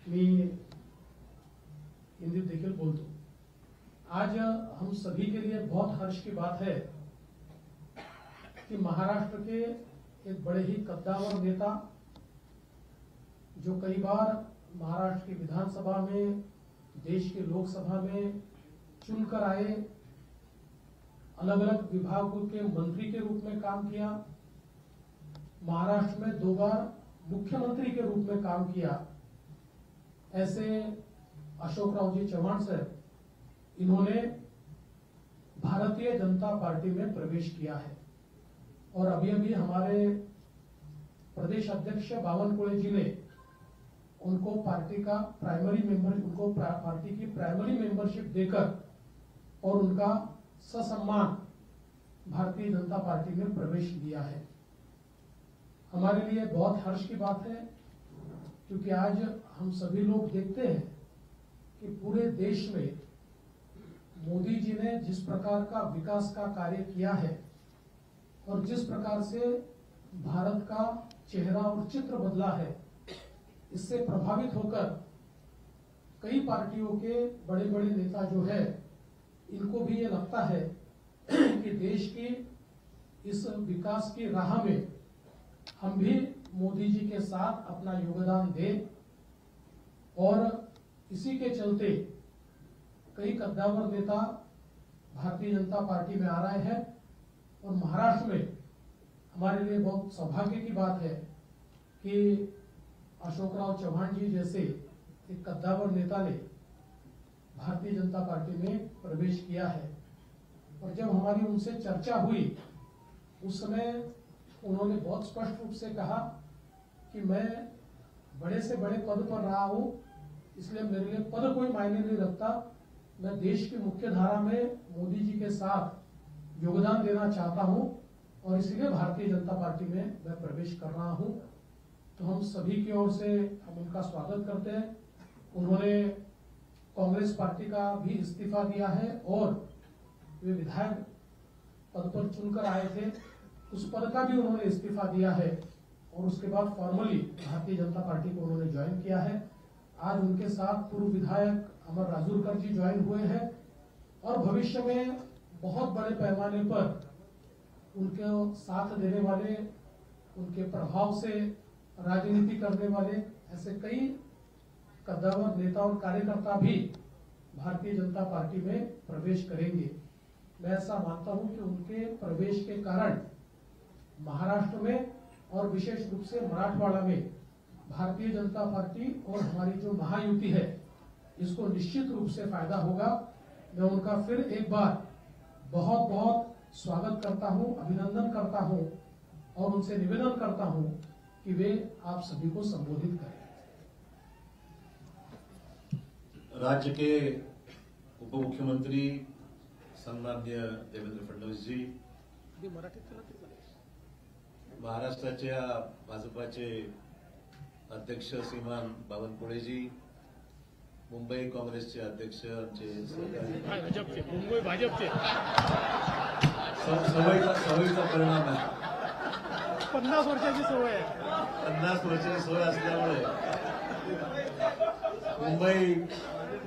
मी हिंदी देखील बोलतो। आज हम सभी के लिए बहुत हर्ष की बात है कि महाराष्ट्र के एक बड़े ही कद्दावर नेता, जो कई बार महाराष्ट्र की विधानसभा में, देश की लोकसभा में चुनकर आए, अलग अलग विभागों के मंत्री के रूप में काम किया, महाराष्ट्र में 2 बार मुख्यमंत्री के रूप में काम किया, ऐसे अशोकराव जी चव्हाण साहब, इन्होंने भारतीय जनता पार्टी में प्रवेश किया है। और अभी अभी हमारे प्रदेश अध्यक्ष बावनकुळे जी ने उनको पार्टी का प्राइमरी मेंबर, उनको पार्टी की प्राइमरी मेंबरशिप देकर और उनका ससम्मान भारतीय जनता पार्टी में प्रवेश दिया है। हमारे लिए बहुत हर्ष की बात है, क्योंकि आज हम सभी लोग देखते हैं कि पूरे देश में मोदी जी ने जिस प्रकार का विकास का कार्य किया है और जिस प्रकार से भारत का चेहरा और चित्र बदला है, इससे प्रभावित होकर कई पार्टियों के बड़े बड़े नेता जो है, इनको भी ये लगता है कि देश की इस विकास की राह में हम भी मोदी जी के साथ अपना योगदान दें। और इसी के चलते कई कद्दावर नेता भारतीय जनता पार्टी में आ रहे हैं। और महाराष्ट्र में हमारे लिए बहुत सौभाग्य की बात है कि अशोकराव चव्हाण जी जैसे एक कद्दावर नेता ने भारतीय जनता पार्टी में प्रवेश किया है। और जब हमारी उनसे चर्चा हुई, उस समय उन्होंने बहुत स्पष्ट रूप से कहा कि मैं बड़े से बड़े पद पर रहा हूं, इसलिए मेरे लिए पद कोई मायने नहीं रखता, मैं देश की मुख्य धारा में मोदी जी के साथ योगदान देना चाहता हूं और इसलिए भारतीय जनता पार्टी में मैं प्रवेश कर रहा हूं। तो हम सभी की ओर से हम उनका स्वागत करते हैं। उन्होंने कांग्रेस पार्टी का भी इस्तीफा दिया है और वे विधायक पद पर चुनकर आए थे, उस पद का भी उन्होंने इस्तीफा दिया है और उसके बाद फॉर्मली भारतीय जनता पार्टी को उन्होंने ज्वाइन किया है। आज उनके साथ पूर्व विधायक अमर राजूरकर जी ज्वाइन हुए हैं और भविष्य में बहुत बड़े पैमाने पर उनके साथ देने वाले, उनके प्रभाव से राजनीति करने वाले ऐसे कई कद्दावर नेता और कार्यकर्ता भी भारतीय जनता पार्टी में प्रवेश करेंगे। मैं ऐसा मानता हूं कि उनके प्रवेश के कारण महाराष्ट्र में और विशेष रूप से मराठवाड़ा में भारतीय जनता पार्टी और हमारी जो महायुति है, इसको निश्चित रूप से फायदा होगा। मैं उनका फिर एक बार बहुत बहुत स्वागत करता हूं, अभिनंदन करता हूं और उनसे निवेदन करता हूं कि वे आप सभी को संबोधित करें। राज्य के उप मुख्यमंत्री सन्माननीय देवेंद्र फडणवीस जी, महाराष्ट्राच्या भाजपाचे अध्यक्ष श्रीमान बावनकुळे जी, मुंबई काँग्रेसचे अध्यक्ष आमचे मुंबई भाजपचे सवयीचा परिणाम आहे। 50 वर्षाची सवय आहे। 50 वर्षाची सवय असल्यामुळे मुंबई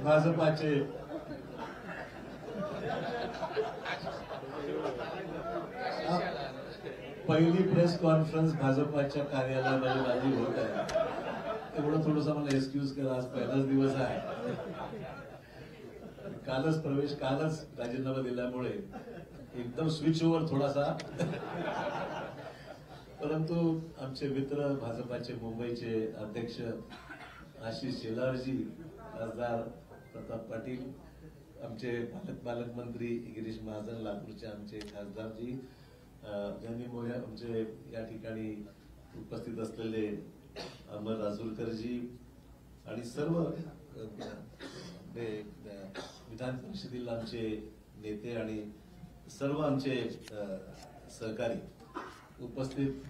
भाजपाचे पहिली प्रेस कॉन्फरन्स भाजपाच्या कार्यालयामध्ये माझी होत आहे, तेवढं थोडंसं मला एक्सक्यूज करा। आज पहिलाच दिवस आहे, कालच राजीनामा दिल्यामुळे एकदम स्विच ओव्हर थोडासा, परंतु आमचे मित्र भाजपाचे मुंबईचे अध्यक्ष आशिष शेलारजी, खासदार प्रताप पाटील, आमचे पालकमंत्री गिरीश महाजन, लातूरचे आमचे खासदारजी, ज्यांनी आमचे या ठिकाणी उपस्थित असलेले अमर राजूरकरजी आणि सर्व विधान परिषदेतील आमचे नेते आणि सर्व आमचे सहकारी उपस्थित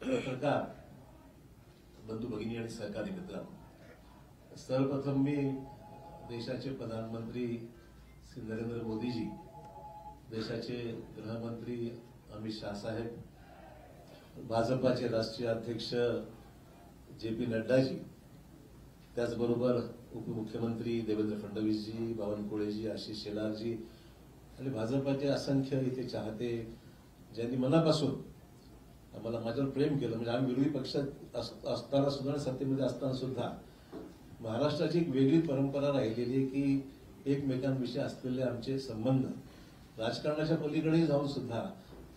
पत्रकार बंधू भगिनी आणि सहकारी मित्रांनो, सर्वप्रथम मी देशाचे प्रधानमंत्री श्री नरेंद्र मोदीजी, देशाचे गृहमंत्री अमित शाह साहेब, भाजपाचे राष्ट्रीय अध्यक्ष जे.पी. नड्डाजी त्याचबरोबर उपमुख्यमंत्री देवेंद्र फडणवीसजी, बावनकुळेजी, आशिष शेलारजी आणि भाजपाचे असंख्य इथे चाहते, ज्यांनी मनापासून आम्हाला माझ्यावर प्रेम केलं. म्हणजे आम्ही विरोधी पक्षात असताना सुद्धा, सत्तेमध्ये असताना सुद्धा महाराष्ट्राची एक वेगळी परंपरा राहिलेली आहे की एकमेकांविषयी असलेले आमचे संबंध राजकारणाच्या पलीकडेही जाऊन सुद्धा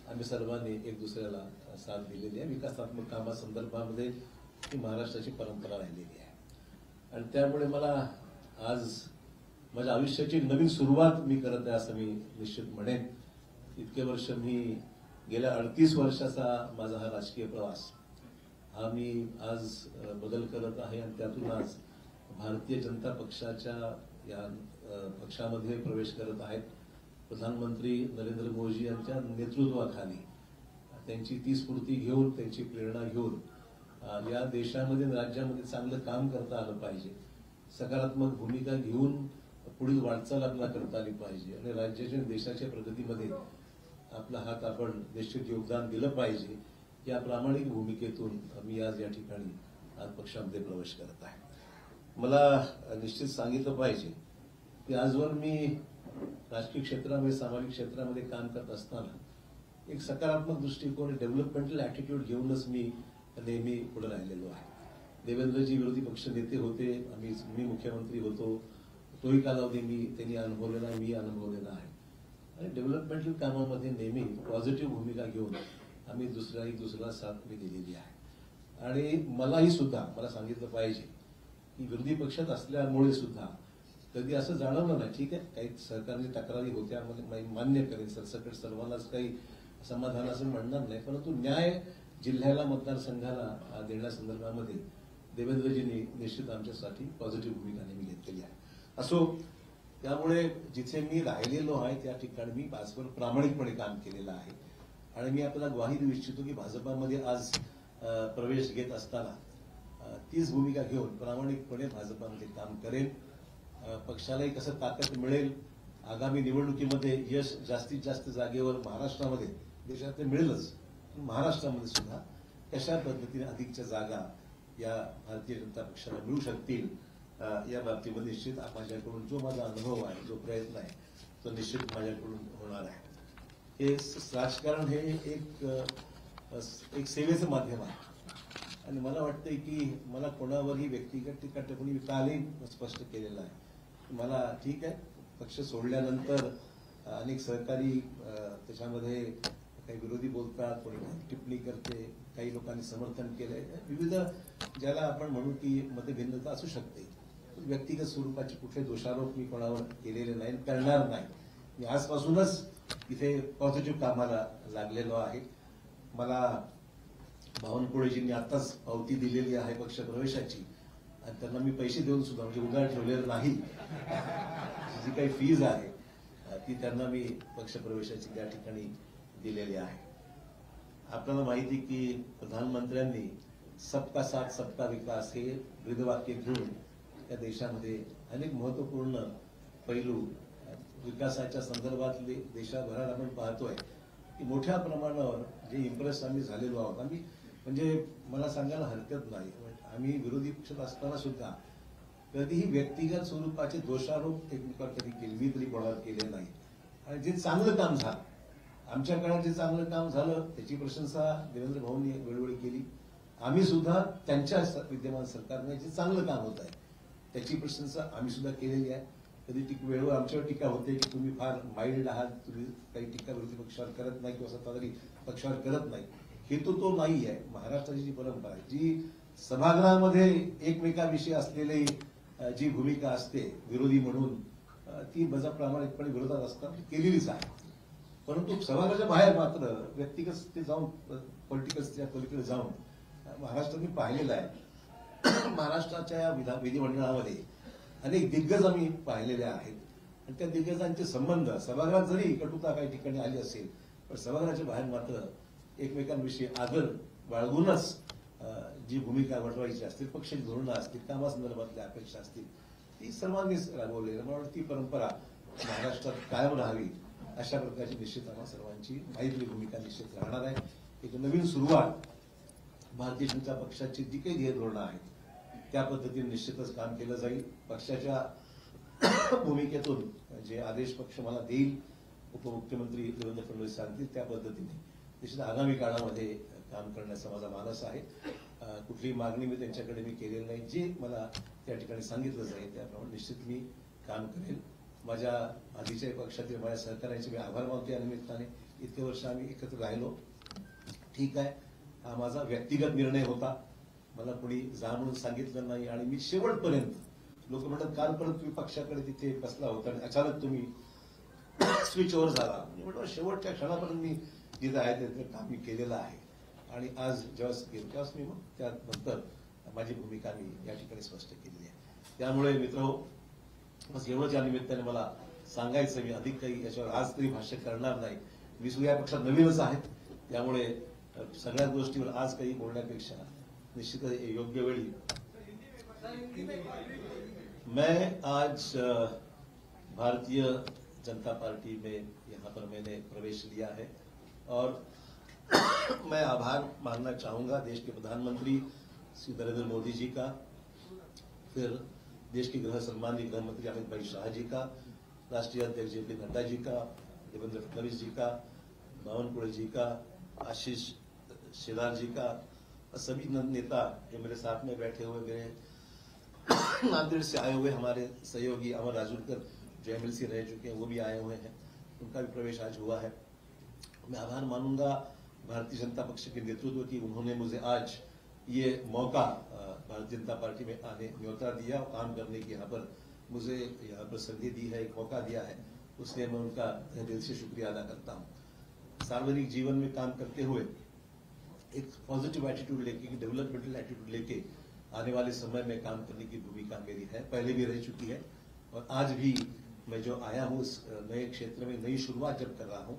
आम्ही सर्वांनी एक दुसऱ्याला साथ दिलेली आहे. विकासात्मक कामासंदर्भामध्ये ही महाराष्ट्राची परंपरा राहिलेली आहे. आणि त्यामुळे मला आज माझ्या आयुष्याची नवीन सुरुवात मी करत आहे असं मी निश्चित म्हणेन. इतके वर्ष मी गेल्या 38 वर्षाचा माझा हा राजकीय प्रवास हा मी आज बदल करत आहे आणि त्यातून आज भारतीय जनता पक्षाच्या या पक्षामध्ये प्रवेश करत आहेत. प्रधानमंत्री नरेंद्र मोदी यांच्या नेतृत्वाखाली त्यांची ती स्फूर्ती घेऊन, त्यांची प्रेरणा घेऊन या देशामध्ये राज्यामध्ये चांगलं काम करता आलं पाहिजे. सकारात्मक भूमिका घेऊन पुढील वाटचाल आपल्याला करता आली पाहिजे आणि राज्याच्या देशाच्या प्रगतीमध्ये आपला हात आपण निश्चित योगदान दिलं पाहिजे. या प्रामाणिक भूमिकेतून मी आज या ठिकाणी आज पक्षामध्ये प्रवेश करत आहे. मला निश्चित सांगितलं पाहिजे की आजवर मी राजकीय क्षेत्रामध्ये, सामाजिक क्षेत्रामध्ये काम करत असताना एक सकारात्मक दृष्टिकोन, डेव्हलपमेंटल ऍटिट्यूड घेऊनच मी नेहमी पुढे राहिलेलो आहे. देवेंद्रजी विरोधी पक्ष नेते होते, मी मुख्यमंत्री होतो, तोही कालावधी त्यांनी अनुभवलेला आहे, मी अनुभवलेला आहे. आणि डेव्हलपमेंटल कामामध्ये नेहमी पॉझिटिव्ह भूमिका घेऊन आम्ही दुसऱ्याला साथ मी दिलेली आहे. आणि मलाही सुद्धा मला सांगितलं पाहिजे की विरोधी पक्षात असल्यामुळे सुद्धा कधी असं जाणवलं नाही. ठीक आहे, काही सरकारने तक्रारी होत्या, मान्य करेन, सरसकट सर्वांनाच काही समाधान असं म्हणणार नाही, परंतु न्याय जिल्ह्याला, मतदारसंघाला देण्यासंदर्भामध्ये देवेंद्रजींनी निश्चित आमच्यासाठी पॉझिटिव्ह भूमिका नेहमी घेतलेली आहे. असो, त्यामुळे जिथे मी राहिलेलो आहे त्या ठिकाणी मी आजवर प्रामाणिकपणे काम केलेलं आहे. आणि मी आपल्याला ग्वाही देऊ इच्छितो की भाजपामध्ये आज प्रवेश घेत असताना तीच भूमिका घेऊन प्रामाणिकपणे भाजपामध्ये काम करेन. पक्षालाही कसं ताकद मिळेल, आगामी निवडणुकीमध्ये यश जास्तीत जास्त जागेवर महाराष्ट्रामध्ये, देशात मिळेलच, महाराष्ट्रामध्ये सुद्धा कशा पद्धतीने अधिकच्या जागा या भारतीय जनता पक्षाला मिळू शकतील या बाबतीमध्ये निश्चित माझ्याकडून जो माझा अनुभव आहे, जो प्रयत्न आहे, तो निश्चित माझ्याकडून होणार आहे. हे राजकारण हे एक सेवेचं माध्यम आहे आणि मला वाटतंय की मला कोणावरही व्यक्तिगत टीका टिप्पणी कालही स्पष्ट केलेलं आहे. मला ठीक आहे, पक्ष सोडल्यानंतर अनेक सहकारी त्याच्यामध्ये काही विरोधी बोलतात, कोणी टिप्पणी करते, काही लोकांनी समर्थन केलंय, विविध ज्याला आपण म्हणू की मतभिन्नता असू शकते. व्यक्तिगत स्वरूपाचे कुठले दोषारोप मी कोणावर केलेले नाही, करणार नाही. मी आजपासूनच इथे पॉझिटिव्ह कामाला लागलेलो आहे. मला बावनकुळेजींनी आताच पावती दिलेली आहे पक्ष प्रवेशाची आणि त्यांना मी पैसे देऊन सुद्धा, म्हणजे उधार ठेवलेलं नाही, जी काही फीज आहे ती त्यांना मी पक्ष प्रवेशाची त्या ठिकाणी दिलेली आहे. आपल्याला माहिती की प्रधानमंत्र्यांनी सबका साथ सबका विकास हे ब्रीदवाक्य घेऊन या देशामध्ये अनेक महत्वपूर्ण पैलू विकासाच्या संदर्भातले देशाभरात आपण पाहतोय की मोठ्या प्रमाणावर जे इम्प्रेस आम्ही झालेलो आहोत. आम्ही म्हणजे मला सांगायला हरकत नाही, आम्ही विरोधी पक्षात असताना सुद्धा कधीही व्यक्तिगत स्वरूपाचे दोषारोप एकमेकावर कधी केले, मी तरी कोणावर केले नाही. आणि जे चांगलं काम झालं, आमच्या काळात जे चांगलं काम झालं त्याची प्रशंसा देवेंद्र भाऊंनी वेळोवेळी केली. आम्ही सुद्धा त्यांच्या विद्यमान सरकारने जे चांगलं काम होत आहे त्याची प्रशंसा आम्ही सुद्धा केलेली आहे. कधी वेळोवेळी आमच्यावर टीका होते की तुम्ही फार माइल्ड आहात, तुम्ही काही टीका विरोधी पक्षावर करत नाही किंवा सत्ताधारी पक्षावर करत नाही. हेतू तो नाही आहे. महाराष्ट्राची जी परंपरा आहे, जी सभागृहामध्ये एकमेकांविषयी असलेली जी भूमिका असते विरोधी म्हणून, ती बजा प्रामाणिकपणे विरोधात असताना केलेलीच आहे. परंतु सभागृहाच्या बाहेर मात्र व्यक्तिगत ते जाऊन, पॉलिटिकलच्या पलीकडे जाऊन महाराष्ट्रात मी पाहिलेलं आहे. महाराष्ट्राच्या या विधिमंडळामध्ये अनेक दिग्गज आम्ही पाहिलेले आहेत आणि त्या दिग्गजांचे संबंध सभागृहात जरी कटुता काही ठिकाणी आली असेल, पण सभागृहाच्या बाहेर मात्र एकमेकांविषयी आदर बाळगूनच जी भूमिका वटवायची असतील, पक्षाची धोरणं असतील, कामासंदर्भातल्या अपेक्षा असतील, ती सर्वांनीच राबवली. मला वाटतं ती परंपरा महाराष्ट्रात कायम राहावी अशा प्रकारची निश्चित आम्हा सर्वांची माहिती भूमिका निश्चित राहणार आहे. एक नवीन सुरुवात भारतीय जनता पक्षाची जी काही ध्येय धोरणं आहेत त्या पद्धतीने निश्चितच काम केलं जाईल. पक्षाच्या भूमिकेतून जे आदेश पक्ष मला देईल, उपमुख्यमंत्री देवेंद्र फडणवीस सांगतील त्या पद्धतीने निश्चित आगामी काळामध्ये काम करण्याचा माझा मानस आहे. कुठलीही मागणी मी त्यांच्याकडे केलेली नाही. जे मला त्या ठिकाणी सांगितलं जाईल त्याप्रमाणे निश्चित मी काम करेल. माझ्या आधीच्या पक्षातील माझ्या सहकार्याचे मी आभार मानतो. या निमित्ताने इतके वर्ष आम्ही एकत्र राहिलो. ठीक आहे, हा माझा व्यक्तिगत निर्णय होता. मला कोणी जा म्हणून सांगितलं नाही आणि मी शेवटपर्यंत लोक म्हणतात काल परत तुम्ही पक्षाकडे तिथे बसला होता आणि अचानक तुम्ही स्विच ओव्हर झाला. म्हणजे शेवटच्या क्षणापर्यंत मी जिथं आहे ते काम मी केलेलं आहे आणि आज जेव्हा गेलो तेव्हाच मी मग त्यानंतर माझी भूमिका मी या ठिकाणी स्पष्ट केलेली आहे. त्यामुळे मित्र बस एवढंच या निमित्ताने मला सांगायचं. मी अधिक काही याच्यावर आज तरी भाष्य करणार नाही. मी सुद्धा या पक्षात नवीनच आहेत, त्यामुळे सगळ्या गोष्टीवर आज काही बोलण्यापेक्षा निश्चितच योग्य वेळी मैं आज भारतीय जनता पार्टी में यहाँ पर मैंने प्रवेश लिया है और मैं आभार मानना चाहूंगा देश के प्रधानमंत्री श्री नरेंद्र मोदी जी का, फिर देश के सम्माननीय गृह मंत्री अमित भाई शाह जी का, राष्ट्रीय अध्यक्ष JP नड्डा जी का, देवेंद्र फडणवीस जी का, बावनकुळे जी का, आशीष शेलार जी का, सभी नेता जो मेरे साथ में बैठे हुए मेरे नांदेड़ से आए हुए हमारे सहयोगी अमर राजूरकर जो MLC रह चुके हैं वो भी आए हुए हैं, उनका भी प्रवेश आज हुआ है. मैं आभार मानूंगा भारतीय जनता पक्ष के नेतृत्व की. उन्होंने मुझे आज ये मौका भारतीय जनता पार्टी में आने न्योता दिया और काम करने की यहाँ पर मुझे यहाँ पर संधि दी है, एक मौका दिया है. उसलिए मैं उनका दिल से शुक्रिया अदा करता हूँ. सार्वजनिक जीवन में काम करते हुए एक पॉजिटिव एटीट्यूड लेके, डेवलपमेंटल एटीट्यूड लेके आने वाले समय में काम करने की भूमिका मेरी है, पहले भी रह चुकी है और आज भी मैं जो आया हूँ इस नए क्षेत्र में नई शुरुआत जब कर रहा हूँ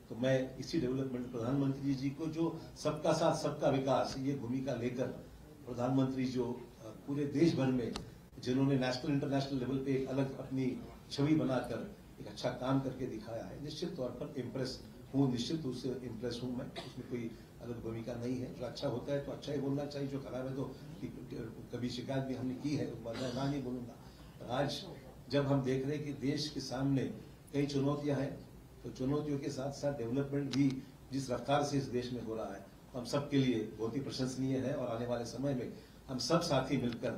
तो मैं इसी डेवलपमेंट प्रधानमंत्री जी को जो सबका साथ सबका विकास ये भूमिका लेकर प्रधानमंत्री जो पूरे देश भर में जिन्होंने नेशनल इंटरनेशनल लेवल पे एक अलग अपनी छवि बनाकर एक अच्छा काम करके दिखाया है, निश्चित तौर पर इम्प्रेस हूँ, निश्चित रूप से इम्प्रेस हूँ मैं. उसमें कोई अलग भूमिका नहीं है. जो अच्छा होता है तो अच्छा ही बोलना चाहिए, जो खराब है तो कभी शिकायत भी हमने की है मैं ना नहीं बोलूंगा. आज जब हम देख रहे हैं कि देश के सामने कई चुनौतियां हैं तो चुनौतियों के साथ साथ डेवलपमेंट भी जिस रफ्तार से इस देश में हो रहा है हम सबके लिए बहुत ही प्रशंसनीय है और आने वाले समय में हम सब साथी मिलकर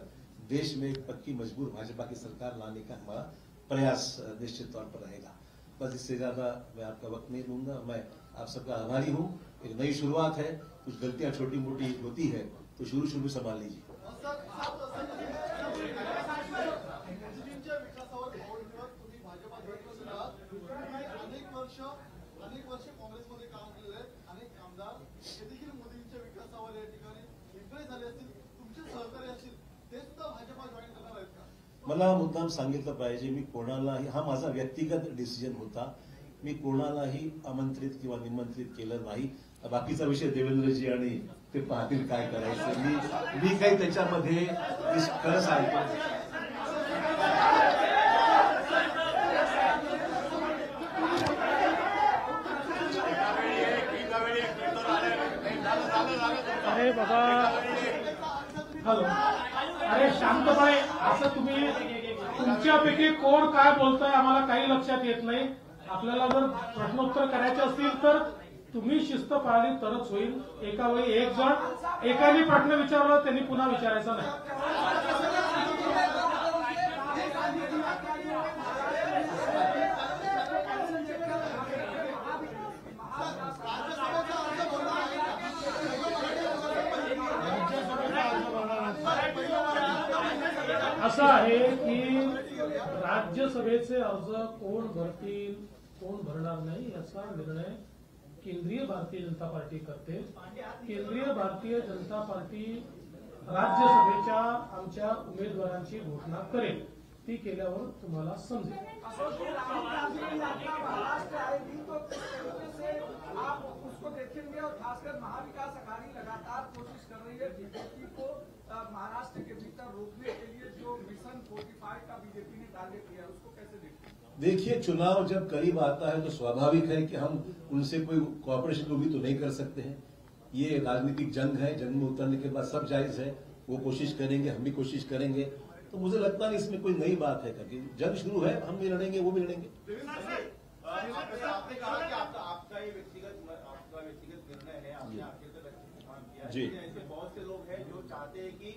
देश में एक पक्की मजबूत भाजपा की सरकार लाने का हमारा प्रयास निश्चित तौर पर रहेगा. बस इससे ज्यादा मैं आपका वक्त नहीं लूंगा. मैं आप सबका आभारी हूँ. एक नई शुरुआत है, कुछ गलतियां छोटी मोटी होती है तो शुरू संभाल लीजिए. अनेक वर्ष काँग्रेसमध्ये काम केलेले आहेत. अनेक आमदार हे देखील मोदींच्या विकासावर या ठिकाणी इम्प्रेस झाले असतील, तुमचे सहकारी असतील, ते सुद्धा भाजपा जॉईन करणार आहेत का? मला मुद्दाम सांगितलं पाहिजे, मी कोणालाही, हा माझा व्यक्तिगत डिसिजन होता, मी कोणालाही आमंत्रित किंवा निमंत्रित केलं नाही. बाकीचा विषय देवेंद्रजी आणि ते पाहतील काय करायचं. मी काही त्याच्यामध्ये खरं सांगतो. अरे बाबा, हॅलो, अरे शांतपणे असं तुम्ही तुमच्यापैकी कोण काय बोलताय आम्हाला काही लक्षात येत नाही. आपल्याला जर प्रश्नोत्तर करायचे असतील तर तुम्ही शिस्त पाळली तरच होईल. एका वेळी एक जण एकाने प्रश्न विचारला त्यांनी पुन्हा विचारायचा नाही. असं आहे की राज्यसभेचे अर्ज कोण भरतील कोण भरणार नाही याचा निर्णय केंद्रीय भारतीय जनता पार्टी करते. केंद्रीय भारतीय जनता पार्टी राज्यसभेच्या आमच्या उमेदवारांची घोषणा करेल. ती केल्यावर तुम्हाला समजेल. उसको देखेंगे और खासकर महाविकास अघाड़ी लगातार कोशिश कर रही है बीजेपी को महाराष्ट्र के भीतर रोकने के लिए. जो मिशन 45 का बीजेपी ने टारगेट किया उसको कैसे देखते हैं? देखिए, चुनाव जब करीब आता है तो स्वाभाविक है कि हम उनसे कोई कोऑपरेशन को भी तो नहीं कर सकते हैं. ये राजनीतिक जंग है, जंग में उतरने के बाद सब जायज है. वो कोशिश करेंगे, हम भी कोशिश करेंगे। तो मुझे लगता नहीं इसमें कोई नई बात है, क्योंकि जंग शुरू है, हम भी लड़ेंगे, वो भी लड़ेंगे। आपने कहा कि आपका ये व्यक्तिगत निर्णय है, आपने आखिर तक काम किया है। जी। ऐसे बहुत से लोग हैं जो चाहते हैं कि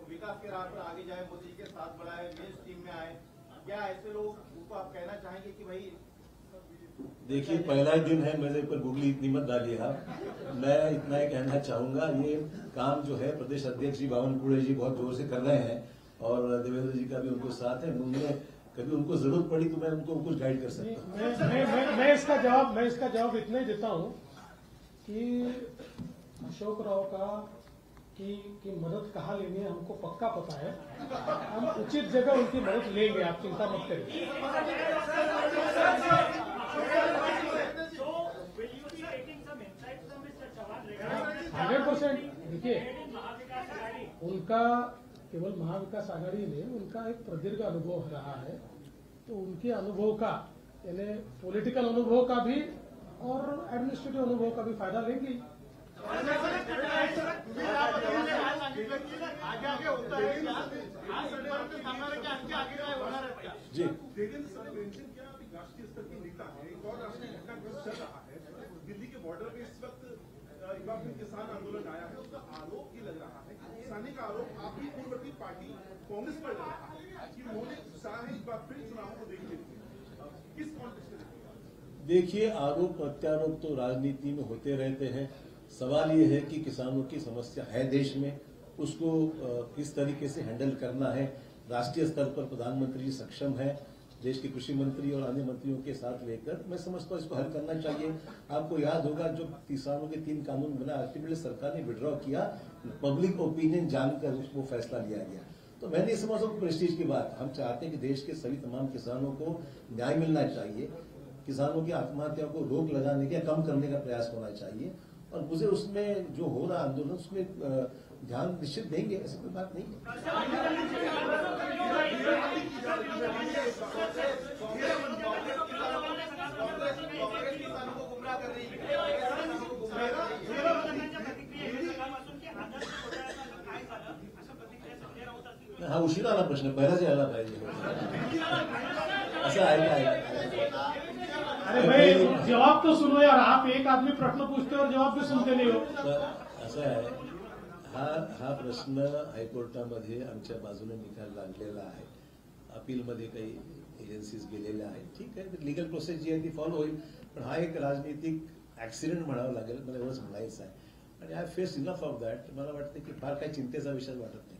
विकास के राह पर आगे जाए, मोदी जी के साथ बढ़ाए, मेन स्ट्रीम में आए। क्या ऐसे लोग उनको आप कहना चाहेंगे कि भाई देखिए, पहला ही दिन है, मेरे ऊपर गुगली इतनी मत डालिए आप। मैं इतना ही कहना चाहूंगा, ये काम जो है प्रदेश अध्यक्ष जी बावनकुळे जी बहुत जोर से कर रहे हैं और देवेंद्र जी का भी उनको साथ है। उन्होंने कभी उनको जरूरत पड़ी तो मैं उनको कुछ गाइड कर सकता हूँ। मैं इसका जवाब इतना ही देता हूं कि अशोक राव की मदद कहाँ लेनी है हमको पक्का पता है। हम उचित जगह उनकी मदद लेंगे, आप चिंता मत करिए। 100% देखिए, उनका केवल महाविकास आघाड़ी में उनका एक प्रदीर्घ अनुभव रहा है, तो उनके अनुभव का यानी पॉलिटिकल अनुभव का भी और एडमिनिस्ट्रेटिव अनुभव का भी फायदा लेंगे। जी, देवेंद्र सर मेंशन किया, अभी राष्ट्रीय स्तर के नेता है, एक और राष्ट्रीय घटनाक्रम चल रहा है। दिल्ली के बॉर्डर पे इस वक्त एक बार फिर किसान आंदोलन आया है, उसका आरोप ये लग रहा है कि किसानी का आरोप आपकी पूर्ववर्ती पार्टी कांग्रेस पर लग रहा है कि उन्होंने उत्साह है एक बार फिर चुनावों को देखने के लिए। किस कॉन्टेक्स्ट में? देखिए, आरोप प्रत्यारोप तो राजनीति में होते रहते हैं। सवाल ये है कि किसानों की समस्या है देश में, उसको किस तरीके से हैंडल करना है। राष्ट्रीय स्तर पर प्रधानमंत्री जी सक्षम है, देश के कृषि मंत्री और अन्य मंत्रियों के साथ लेकर मैं समझता हूँ इसको हल करना चाहिए। आपको याद होगा जो किसानों के 3 कानून बना, अल्टीमेटली सरकार ने विड्रॉ किया, पब्लिक ओपिनियन जानकर वो फैसला लिया गया। तो मैं नहीं समझता हूँ प्रेस्टीज की बात। हम चाहते हैं कि देश के सभी तमाम किसानों को न्याय मिलना चाहिए, किसानों की आत्महत्या को रोक लगाने का, कम करने का प्रयास होना चाहिए। और मुझे उसमें जो हो रहा आंदोलन उसमें ध्यान निश्चित देंगे, ऐसी कोई बात नहीं है। हा उशीर आला प्रश्न, पहिलाच यायला पाहिजे। असं आहे का? अरे भाई, जवाब तो सुनो यार, आप एक आदमी प्रश्न पूछते हो और जवाब भी सुनते नहीं हो। असं आहे, हा प्रश्न हायकोर्टामध्ये आमच्या बाजूने निकाल लागलेला आहे। अपीलमध्ये काही एजन्सीज गेलेल्या आहेत, ठीक आहे, लिगल प्रोसेस जी आहे ती फॉलो होईल। पण हा एक राजनीतिक ऍक्सिडेंट म्हणावं लागेल, मला एवढंच म्हणायचं आहे। आणि I face enough of that. मला वाटतं की फार काही चिंतेचा विषय वाटत नाही।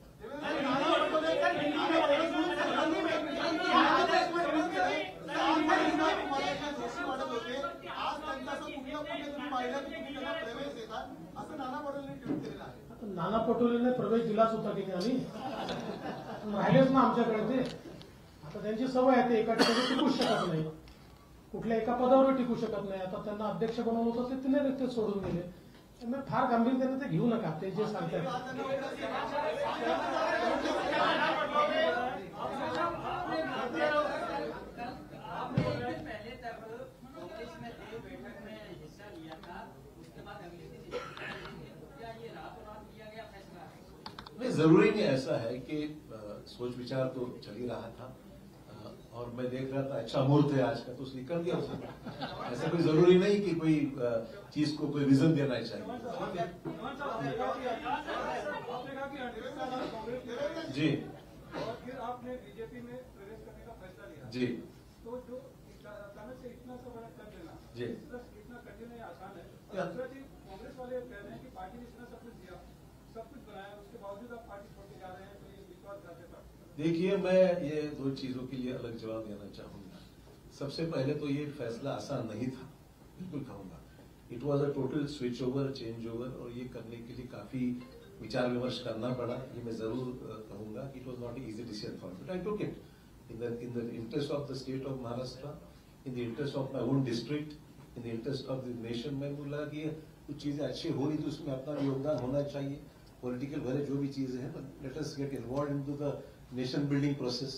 नाना पटोलेने प्रवेश दिलाच होता की नाही, राहिलेच ना आमच्याकडे ते। आता त्यांची सवय आहे, ते एका ठिकाणी टिकूच शकत नाही, कुठल्या एका पदावर टिकू शकत नाही। आता त्यांना अध्यक्ष बनवलं होतं ते तिने रिक्त सोडून गेले, त्यामुळे फार गांभीर्याने ते घेऊ नका, ते जे सांगतात। नहीं, जरूरी नहीं ऐसा है कि सोच विचार तो चल ही रहा था और मैं देख रहा था अच्छा मुहूर्त है आज का, तो निकल गया उसमें। ऐसा कोई जरूरी नहीं कि कोई चीज को कोई रीजन देना चाहिए। जी, और फिर आपने बीजेपी में प्रवेश करने का फैसला लिया जी, तो जो अचानक से इतना सा बड़ा कर देना, जी, इतना कर देना आसान है। दूसरा चीज, कांग्रेस वाले कह रहे हैं कि पार्टी ने इतना सब कुछ दिया, सब कुछ बनाया, उसके बावजूद आप पार्टी छोड़ के जा रहे हैं, तो ये विश्वास जाता। देखिए, मैं ये 2 चीजों के लिए अलग जवाब देना चाहूंगा। सबसे पहले तो ये फैसला आसान नहीं था, बिल्कुल कहूंगा। It was a total switch over, change over, और ये करने के लिए काफी विचार विमर्श करना पड़ा। ये मैं जरूर कहूंगा कि it was not easy decision for me, but I took it in the interest of the state of Maharashtra, in the interest of my own district, in the interest of the nation। मैं बोला कि कुछ चीजें अच्छी हो रही तो उसमें अपना योगदान होना चाहिए। पॉलिटिकल भले जो भी चीजें हैं, let us get involve into the nation building process.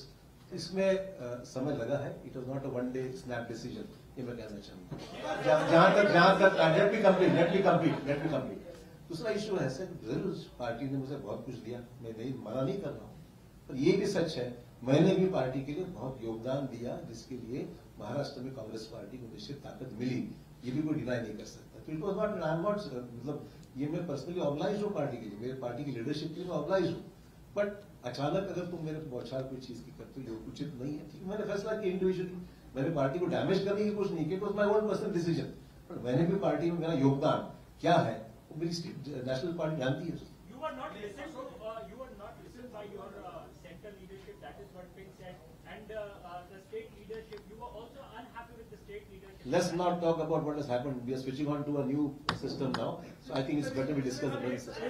इसमें समय लगा है, it was not a one day snap decision, ये मैं कहना चाहूंगा। जहां तक लेट मी कंप्लीट। दूसरा इशू है सर, जरूर पार्टी ने मुझे बहुत कुछ दिया, मैं नहीं मना नहीं कर रहा हूँ, पर ये भी सच है मैंने भी पार्टी के लिए बहुत योगदान दिया, जिसके लिए महाराष्ट्र में कांग्रेस पार्टी को निश्चित ताकत मिली, ये भी कोई डिनाई नहीं कर सकता। तो it was not, I am not, मतलब ये मैं पर्सनली ऑब्लाइज हूँ पार्टी के लिए, मेरे पार्टी की लीडरशिप के लिए मैं ऑब्लाइज हूँ, बट अचानक अगर तुम मेरे को बौछार कोई चीज की करते हो जो उचित नहीं है, ठीक है, मैंने फैसला किया इंडिविजुअली, मैंने पार्टी को डैमेज करने की कोशिश नहीं की, it was my own personal decision, but मैंने भी पार्टी में मेरा योगदान क्या है वो मेरी नेशनल पार्टी जानती है। You were not listened by your central leadership. That is what Ping said, and the state leadership. You were also unhappy with the state leadership. Let's not talk about what has happened. We are switching on to a new system now, so I think it's better we discuss the present system.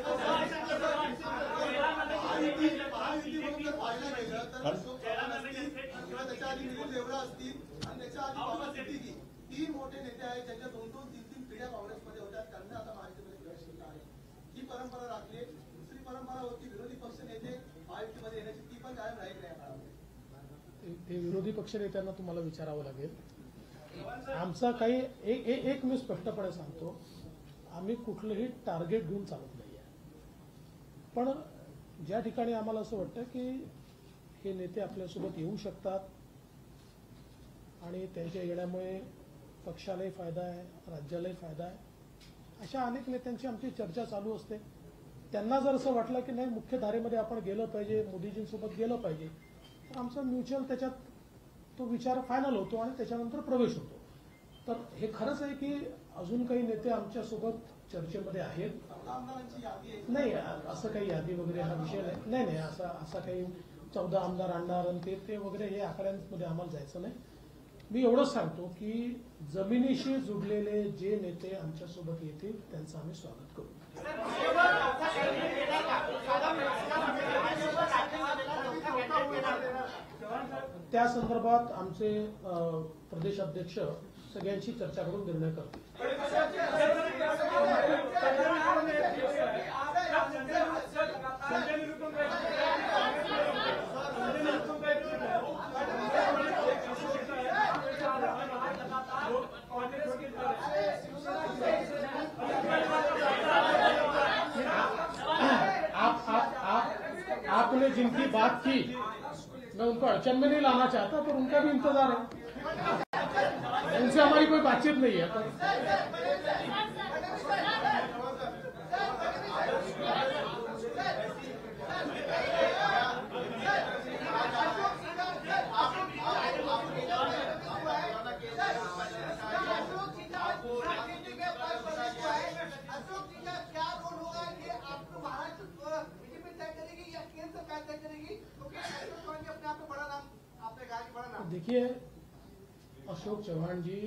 त्याच्या आधी निखिल देवरा असतील आणि त्याच्या आधी बाबा सिद्दीकी, तीन मोठे नेते आहेत ज्यांच्या 2-2, 3-3 पिढ्या काँग्रेसमध्ये होत्या, त्यांना आता महायुतीमध्ये प्रवेश केला आहे. ही परंपरा राखली. दुसरी परंपरा होती विरोधी पक्ष नेते महायुतीमध्ये येण्याची, ती पण कायम राहील या काळामध्ये. ते विरोधी पक्ष नेत्यांना तुम्हाला विचारावं लागेल. आमचा काही एक मी स्पष्टपणे सांगतो, आम्ही कुठलंही टार्गेट घेऊन चालत नाहीये, पण ज्या ठिकाणी आम्हाला असं वाटतं की हे नेते आपल्यासोबत येऊ शकतात आणि त्यांच्या येण्यामुळे पक्षालाही फायदा आहे, राज्यालाही फायदा आहे, अशा अनेक नेत्यांची आमची चर्चा चालू असते. त्यांना जर असं वाटलं की नाही मुख्य धारेमध्ये आपण गेलं पाहिजे, मोदीजींसोबत गेलं पाहिजे, तर आमचा म्युच्युअल त्याच्यात तो विचार फायनल होतो आणि त्याच्यानंतर प्रवेश होतो. तर हे खरंच आहे की अजून काही नेते आमच्यासोबत चर्चेमध्ये आहेत. आमदारांची यादी आहे. नाही, असं काही यादी वगैरे हा विषय नाही. नाही असा काही 14 आमदार आणणार आणि ते वगैरे हे आकड्यांमध्ये आम्हाला जायचं नाही. मी एवढंच सांगतो की जमिनीशी जुडलेले जे नेते आमच्यासोबत येतील त्यांचं आम्ही स्वागत करू. त्या संदर्भात आमचे प्रदेश अध्यक्ष सगळ्यांशी चर्चा करून निर्णय करतील. आपने जिनकी बात की मैं उनको अड़चन में नहीं लाना चाहता, पर उनका भी इंतजार है, उनसे हमारी कोई बातचीत नहीं है. देखिए, अशोक चौहान जी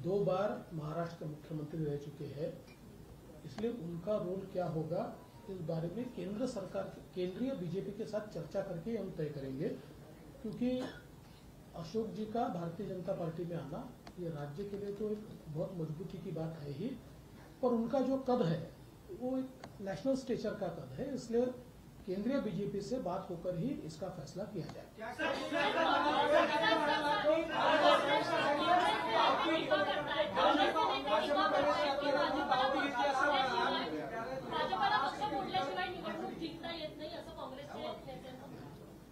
2 बार महाराष्ट्र के मुख्यमंत्री रह चुके हैं, इसलिए उनका रोल क्या होगा इस बारे में केंद्र सरकार, केंद्रीय बीजेपी के साथ चर्चा करके हम तय करेंगे. क्योंकि अशोक जी का भारतीय जनता पार्टी में आना ये राज्य के लिए तो एक बहुत मजबूती की बात है ही, पर उनका जो कद है वो एक नेशनल स्टेचर का कद है, इसलिए केंद्रीय बीजेपी से बात होकर ही इसका फैसला किया जाए.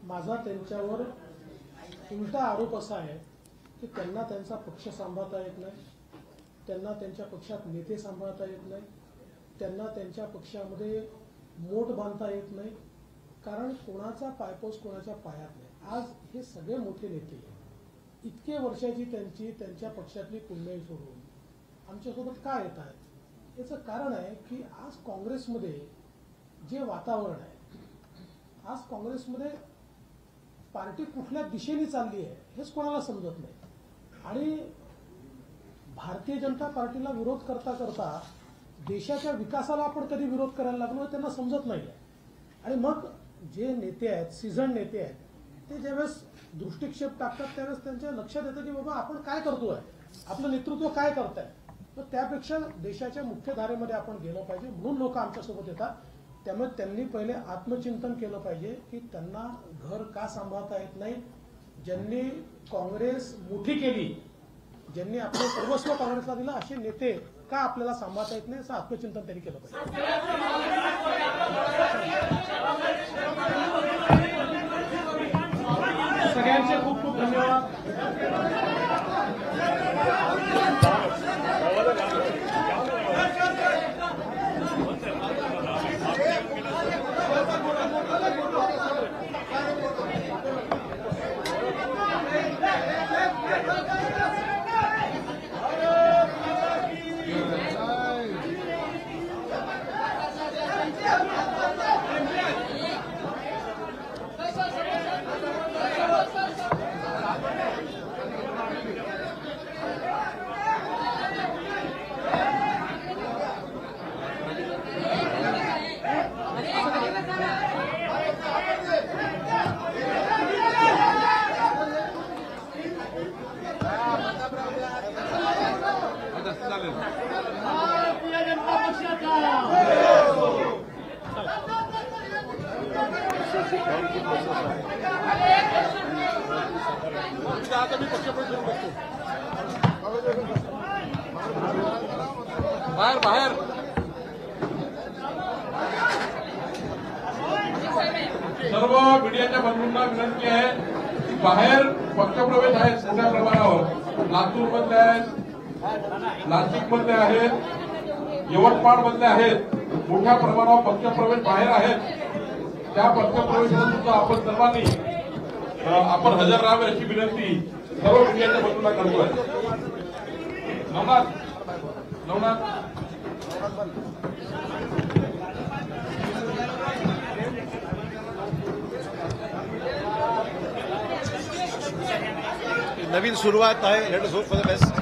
माझा त्यांच्यावर उलटा आरोप असा आहे की त्यांना त्यांचा पक्ष सांभाळता येत नाही, त्यांना त्यांच्या पक्षात नेते सांभाळता येत नाही, त्यांना त्यांच्या पक्षामध्ये मोठ बांधता येत नाही, कारण कोणाचा पायपोस कोणाच्या पायात नाही. आज हे सगळे मोठे नेते इतके वर्षाची त्यांच्या पक्षातली पुण्य सोडून आमच्यासोबत का येत आहेत, याचं कारण आहे की आज काँग्रेसमध्ये जे वातावरण आहे, आज काँग्रेसमध्ये पार्टी कुठल्या दिशेने चालली आहे हेच कोणाला समजत नाही. आणि भारतीय जनता पार्टीला विरोध करता करता देशाच्या विकासाला आपण कधी विरोध करायला लागलो त्यांना समजत नाही. आणि मग जे नेते आहेत, सीझन नेते आहेत, ते ज्यावेळेस दृष्टिक्षेप टाकतात त्यावेळेस त्यांच्या लक्षात येतं की बाबा आपण काय करतोय, आपलं नेतृत्व काय करताय. तर त्यापेक्षा देशाच्या मुख्य धारेमध्ये आपण गेलो पाहिजे, म्हणून लोक आमच्यासोबत येतात. त्यामुळे त्यांनी पहिले आत्मचिंतन केलं पाहिजे की त्यांना घर का सांभाळता येत नाही. ज्यांनी काँग्रेस मोठी केली, ज्यांनी आपलं सर्वस्व काँग्रेसला दिलं, असे नेते का आपल्याला सांभाळता येत नाही, असं आत्मचिंतन त्यांनी केलं पाहिजे. सगळ्यांचे खूप खूप धन्यवाद. बाहेर सर्व मीडियाच्या बंधूंना विनंती आहे की बाहेर पक्षप्रवेश आहेत मोठ्या प्रमाणावर. लातूर मधले आहेत, नाशिक मधले आहेत, यवतमाळ मधले आहेत. मोठ्या प्रमाणावर पक्षप्रवेश बाहेर आहेत. त्या पक्षप्रवेशाला सुद्धा आपण सर्वांनी आपण हजर राहावे अशी विनंती सर्व मीडियाच्या बंधूंना करतोय. नवनाथ नवीन सुरुवात आहे. Let us hope for the best.